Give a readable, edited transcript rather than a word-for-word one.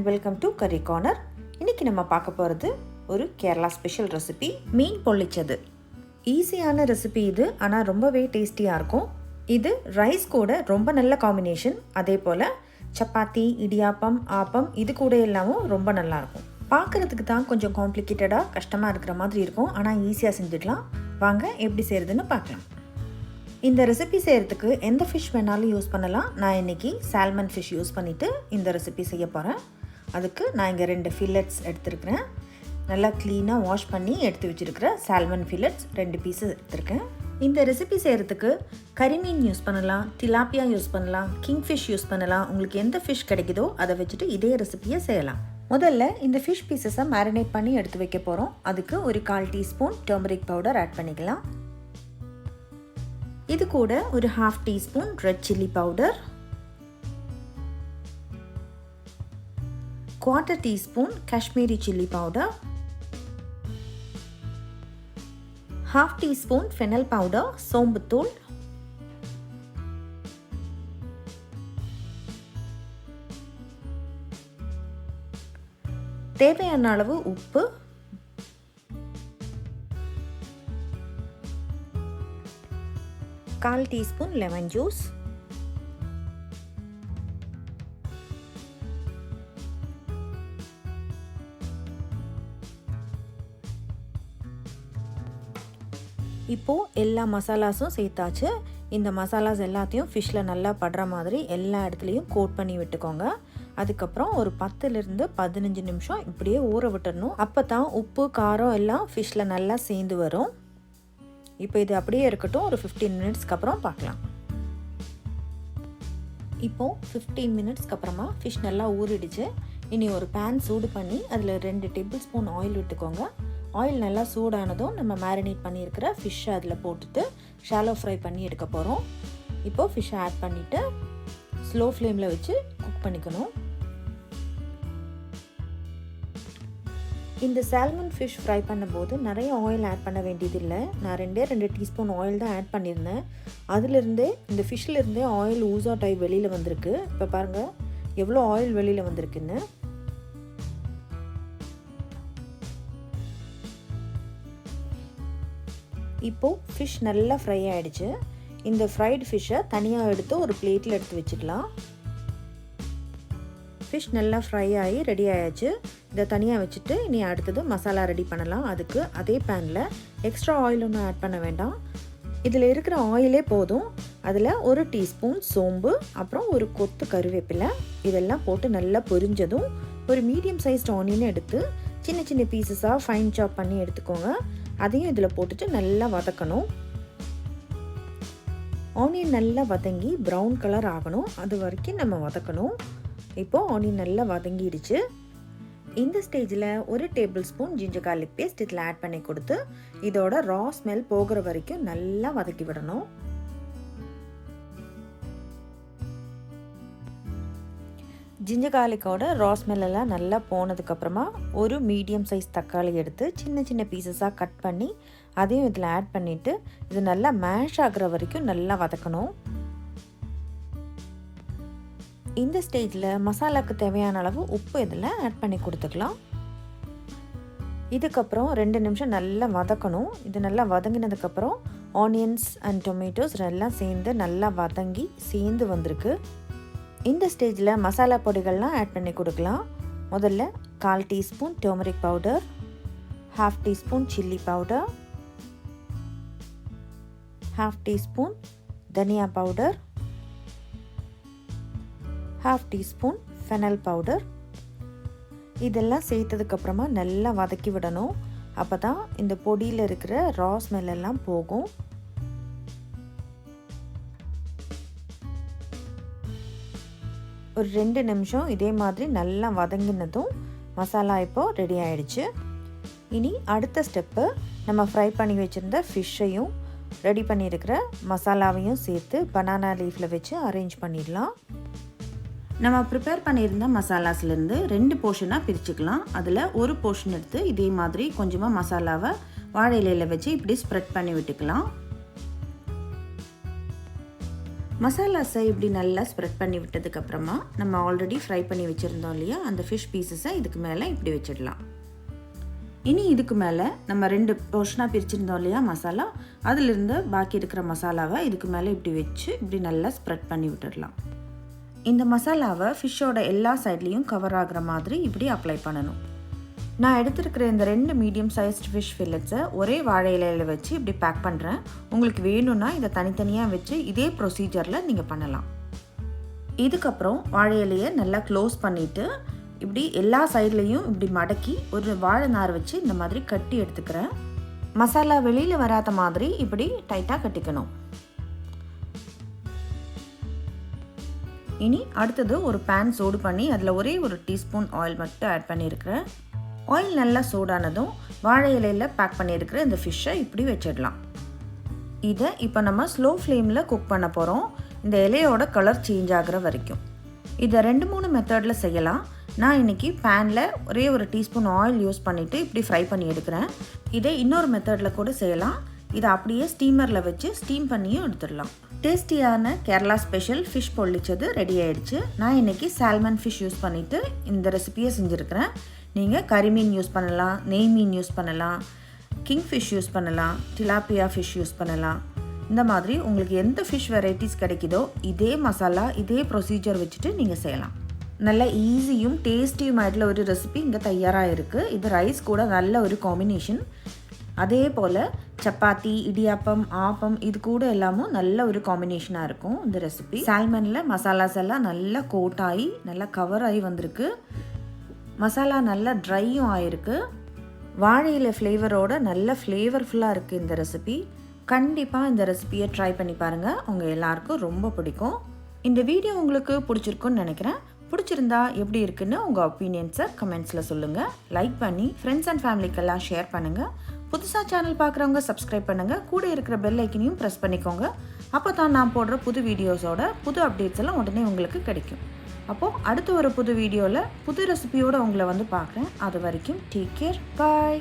and welcome to Curry Corner. இன்னைக்கு நம்ம பார்க்க போகிறது ஒரு கேரளா ஸ்பெஷல் ரெசிபி மீன் பொள்ளிச்சது. ஈஸியான ரெசிபி இது, ஆனால் ரொம்பவே டேஸ்டியாக இருக்கும். இது ரைஸ் கூட ரொம்ப நல்ல காம்பினேஷன். அதே போல் சப்பாத்தி, இடியாப்பம், ஆப்பம் இது கூட எல்லாமும் ரொம்ப நல்லாயிருக்கும். பார்க்குறதுக்கு தான் கொஞ்சம் காம்ப்ளிகேட்டடாக கஷ்டமாக இருக்கிற மாதிரி இருக்கும், ஆனால் ஈஸியாக செஞ்சுக்கலாம். வாங்க எப்படி செய்கிறதுன்னு பார்க்கலாம். இந்த ரெசிபி செய்கிறதுக்கு எந்த ஃபிஷ் வேணாலும் யூஸ் பண்ணலாம். நான் இன்றைக்கி சால்மன் ஃபிஷ் யூஸ் பண்ணிவிட்டு இந்த ரெசிபி செய்ய போகிறேன். அதுக்கு நான் இங்கே 2 ஃபில்லட்ஸ் எடுத்துருக்கிறேன். நல்லா க்ளீனாக வாஷ் பண்ணி எடுத்து வச்சுருக்கிற சால்மன் ஃபில்லட்ஸ் 2 பீஸஸ் எடுத்துருக்கேன். இந்த ரெசிபி செய்கிறதுக்கு கரிமீன் யூஸ் பண்ணலாம், டிலாப்பியா யூஸ் பண்ணலாம், கிங் ஃபிஷ் யூஸ் பண்ணலாம். உங்களுக்கு எந்த ஃபிஷ் கிடைக்குதோ அதை வச்சுட்டு இதே ரெசிபியை செய்யலாம். முதல்ல இந்த ஃபிஷ் பீசஸை மேரினேட் பண்ணி எடுத்து வைக்க போகிறோம். அதுக்கு ஒரு 1/4 டீஸ்பூன் டர்மரிக் பவுடர் ஆட் பண்ணிக்கலாம். இது கூட ஒரு 1/2 teaspoon red chilli powder, 1/4 teaspoon Kashmiri chilli powder, 1/2 teaspoon fennel powder சோம்புத்தூள், தேவையான அளவு உப்பு, கால் டீஸ்பூன் லெமன் ஜூஸ், இப்போது எல்லா மசாலாஸும் சேர்த்தாச்சு. இந்த மசாலாஸ் எல்லாத்தையும் ஃபிஷ்ஷில் நல்லா படுற மாதிரி எல்லா இடத்துலையும் கோட் பண்ணி விட்டுக்கோங்க. அதுக்கப்புறம் ஒரு 10லிருந்து 15 நிமிஷம் இப்படியே ஊற விட்டுறணும். அப்போ தான் உப்பு காரம் எல்லாம் ஃபிஷ்ஷில் நல்லா சேர்ந்து வரும். இப்போ இது அப்படியே இருக்கட்டும். ஒரு 15 மினிட்ஸ்க்கு அப்புறம் பார்க்கலாம். இப்போது 15 மினிட்ஸ்க்கு அப்புறமா ஃபிஷ் நல்லா ஊறிடுச்சு. இனி ஒரு பேன் சூடு பண்ணி அதில் 2 டேபிள் ஸ்பூன் ஆயில் விட்டுக்கோங்க. ஆயில் நல்லா சூடானதும் நம்ம மேரினேட் பண்ணியிருக்கிற ஃபிஷ்ஷை அதில் போட்டுட்டு ஷாலோ ஃப்ரை பண்ணி எடுக்க போகிறோம். இப்போது ஃபிஷ்ஷை ஆட் பண்ணிவிட்டு ஸ்லோ ஃப்ளேமில் வச்சு குக் பண்ணிக்கணும். இந்த சால்மன் ஃபிஷ் ஃப்ரை பண்ணும்போது நிறைய ஆயில் ஆட் பண்ண வேண்டியதில்லை. நான் 2 டீஸ்பூன் ஆயில் தான் ஆட் பண்ணியிருந்தேன். அதிலிருந்தே இந்த ஃபிஷ்லேருந்தே ஆயில் ஊசாட் ஆகி வெளியில் வந்திருக்கு. இப்போ பாருங்கள் எவ்வளோ ஆயில் வெளியில் வந்திருக்குன்னு. இப்போது ஃபிஷ் நல்லா ஃப்ரை ஆகிடுச்சு. இந்த ஃப்ரைடு ஃபிஷ்ஷை தனியாக எடுத்து ஒரு பிளேட்டில் எடுத்து வச்சுக்கலாம். ஃபிஷ் நல்லா ஃப்ரை ஆகி ரெடி ஆயாச்சு. இதை தனியாக வச்சுட்டு இனி அடுத்தது மசாலா ரெடி பண்ணலாம். அதுக்கு அதே பேனில் எக்ஸ்ட்ரா ஆயில் ஒன்றும் ஆட் பண்ண வேண்டாம். இதில் இருக்கிற ஆயிலே போதும். அதில் 1 டீஸ்பூன் சோம்பு, அப்புறம் ஒரு கொத்து கருவேப்பிலை இதெல்லாம் போட்டு நல்லா பொரிஞ்சதும் ஒரு மீடியம் சைஸ்ட் ஆனியன் எடுத்து சின்ன சின்ன பீசஸாக ஃபைன் சாப் பண்ணி எடுத்துக்கோங்க. அதையும் இதில் போட்டுட்டு நல்லா வதக்கணும். ஆனியன் நல்லா வதங்கி ப்ரௌன் கலர் ஆகணும். அது வரைக்கும் நம்ம வதக்கணும். இப்போது ஆனியன் நல்லா வதங்கிடுச்சு. இந்த ஸ்டேஜில் 1 tablespoon ginger garlic paste இதில் ஆட் பண்ணி கொடுத்து இதோட ரா ஸ்மெல் போகிற வரைக்கும் நல்லா வதக்கி விடணும். ஜிஞ்சர் கார்லிக்கோட ரா ஸ்மெல்லாம் நல்லா போனதுக்கப்புறமா ஒரு மீடியம் சைஸ் தக்காளி எடுத்து சின்ன சின்ன பீசஸாக கட் பண்ணி அதையும் இதில் ஆட் பண்ணிவிட்டு இது நல்லா மேஷ் ஆகிற வரைக்கும் நல்லா வதக்கணும். இந்த ஸ்டேஜில் மசாலாவுக்கு தேவையான அளவு உப்பு இதில் ஆட் பண்ணி கொடுத்துக்கலாம். இதுக்கப்புறம் 2 நிமிஷம் நல்லா வதக்கணும். இது நல்லா வதங்கினதுக்கப்புறம் ஆனியன்ஸ் அண்ட் டொமேட்டோஸ் எல்லாம் சேர்ந்து நல்லா வதங்கி சேர்ந்து வந்திருக்கு. இந்த ஸ்டேஜில் மசாலா பொடிகள்லாம் ஆட் பண்ணி கொடுக்கலாம். முதல்ல 1/4 teaspoon turmeric powder, 1/2 teaspoon chilli powder, 1/2 teaspoon தனியா பவுடர், 1/2 டீஸ்பூன் ஃபெனல் பவுடர். இதெல்லாம் சேர்த்ததுக்கப்புறமா நல்லா வதக்கி விடணும். அப்போ தான் இந்த பொடியில் இருக்கிற ரா ஸ்மெல் எல்லாம் போகும். ஒரு 2 நிமிஷம் இதே மாதிரி நல்லா வதங்கினதும் மசாலா இப்போது ரெடி ஆகிடுச்சு. இனி அடுத்த ஸ்டெப்பு நம்ம ஃப்ரை பண்ணி வச்சுருந்த ஃபிஷ்ஷையும் ரெடி பண்ணியிருக்கிற மசாலாவையும் சேர்த்து பனானா லீஃபில் வச்சு அரேஞ்ச் பண்ணிடலாம். நம்ம ப்ரிப்பேர் பண்ணியிருந்த மசாலாஸ்லேருந்து 2 போர்ஷனாக பிரிச்சுக்கலாம். அதில் ஒரு போர்ஷன் எடுத்து இதே மாதிரி கொஞ்சமாக மசாலாவை வாழை இலையில் வச்சு இப்படி ஸ்ப்ரெட் பண்ணி விட்டுக்கலாம். மசாலாஸை இப்படி நல்லா ஸ்ப்ரெட் பண்ணி விட்டதுக்கப்புறமா நம்ம ஆல்ரெடி ஃப்ரை பண்ணி வச்சுருந்தோம் இல்லையா, அந்த ஃபிஷ் பீசஸை இதுக்கு மேலே இப்படி வச்சிடலாம். இனி இதுக்கு மேலே நம்ம 2 போர்ஷனாக பிரிச்சுருந்தோம் இல்லையா மசாலா, அதிலிருந்து பாக்கி இருக்கிற மசாலாவை இதுக்கு மேலே இப்படி வச்சு இப்படி நல்லா ஸ்ப்ரெட் பண்ணி விட்டுடலாம். இந்த மசாலாவை ஃபிஷ்ஷோட எல்லா சைட்லேயும் கவர் ஆகிற மாதிரி இப்படி அப்ளை பண்ணணும். நான் எடுத்துருக்கிற இந்த 2 மீடியம் சைஸ்ட் ஃபிஷ் ஃபில்லட்ஸை ஒரே வாழை இலையில் வச்சு இப்படி பேக் பண்ணுறேன். உங்களுக்கு வேணும்னா இதை தனித்தனியாக வச்சு இதே ப்ரொசீஜரில் நீங்கள் பண்ணலாம். இதுக்கப்புறம் வாழை இலையை நல்லா க்ளோஸ் பண்ணிவிட்டு இப்படி எல்லா சைட்லேயும் இப்படி மடக்கி ஒரு வாழை நார் வச்சு இந்த மாதிரி கட்டி எடுத்துக்கிறேன். மசாலா வெளியில் வராத மாதிரி இப்படி டைட்டாக கட்டிக்கணும். இனி அடுத்தது ஒரு பேன் சூடு பண்ணி அதில் ஒரே ஒரு டீஸ்பூன் ஆயில் மட்டும் ஆட் பண்ணியிருக்கிறேன். ஆயில் நல்லா சூடானதும் வாழை இலையில் பேக் பண்ணியிருக்கிற இந்த ஃபிஷ்ஷை இப்படி வச்சிடலாம். இதை இப்போ நம்ம ஸ்லோ ஃப்ளேமில் குக் பண்ண போகிறோம், இந்த இலையோட கலர் சேஞ்ச் ஆகிற வரைக்கும். இதை 2-3 மெத்தடில் செய்யலாம். நான் இன்றைக்கி பேனில் ஒரே ஒரு டீஸ்பூன் ஆயில் யூஸ் பண்ணிவிட்டு இப்படி ஃப்ரை பண்ணி எடுக்கிறேன். இதை இன்னொரு மெத்தடில் கூட செய்யலாம். இதை அப்படியே ஸ்டீமரில் வச்சு ஸ்டீம் பண்ணியும் எடுத்துடலாம். டேஸ்டியான கேரளா ஸ்பெஷல் ஃபிஷ் பொள்ளிச்சது ரெடி ஆகிடுச்சு. நான் இன்றைக்கி சால்மன் ஃபிஷ் யூஸ் பண்ணிவிட்டு இந்த ரெசிபியை செஞ்சுருக்கிறேன். நீங்கள் கறி மீன் யூஸ் பண்ணலாம், நெய் மீன் யூஸ் பண்ணலாம், கிங் ஃபிஷ் யூஸ் பண்ணலாம், டிலாப்பியா ஃபிஷ் யூஸ் பண்ணலாம். இந்த மாதிரி உங்களுக்கு எந்த ஃபிஷ் வெரைட்டிஸ் கிடைக்குதோ இதே மசாலா இதே ப்ரொசீஜர் வச்சுட்டு நீங்கள் செய்யலாம். நல்ல ஈஸியும் டேஸ்டியும் ஆகிட்டுல ஒரு ரெசிபி இங்கே தயாராக இருக்குது. இது ரைஸ் கூட நல்ல ஒரு காம்பினேஷன். அதே போல் சப்பாத்தி, இடியாப்பம், ஆப்பம் இது கூட எல்லாமும் நல்ல ஒரு காம்பினேஷனாக இருக்கும் இந்த ரெசிபி. சால்மனில் மசாலாஸ் எல்லாம் நல்லா கோட் ஆகி நல்லா கவர் ஆகி வந்திருக்கு. மசாலா நல்லா ட்ரையும் ஆகிருக்கு. வாழையில ஃப்ளேவரோட நல்ல ஃப்ளேவர்ஃபுல்லாக இருக்குது இந்த ரெசிபி. கண்டிப்பாக இந்த ரெசிபியை ட்ரை பண்ணி பாருங்கள், உங்கள் எல்லாருக்கும் ரொம்ப பிடிக்கும். இந்த வீடியோ உங்களுக்கு பிடிச்சிருக்குன்னு நினைக்கிறேன். பிடிச்சிருந்தா எப்படி இருக்குன்னு உங்கள் ஒப்பீனியன்ஸை கமெண்ட்ஸில் சொல்லுங்கள். லைக் பண்ணி ஃப்ரெண்ட்ஸ் அண்ட் ஃபேமிலிக்கெல்லாம் ஷேர் பண்ணுங்கள். புதுசாக சேனல் பார்க்குறவங்க சப்ஸ்கிரைப் பண்ணுங்கள். கூட இருக்கிற பெல் ஐக்கனையும் ப்ரெஸ் பண்ணிக்கோங்க. அப்போ தான் நான் போடுற புது வீடியோஸோட புது அப்டேட்ஸ் எல்லாம் உடனே உங்களுக்கு கிடைக்கும். அப்போது அடுத்த ஒரு புது வீடியோவில் புது ரெசிபியோடு உங்களை வந்து பார்க்குறேன். அது வரைக்கும் டேக் கேர், பாய்.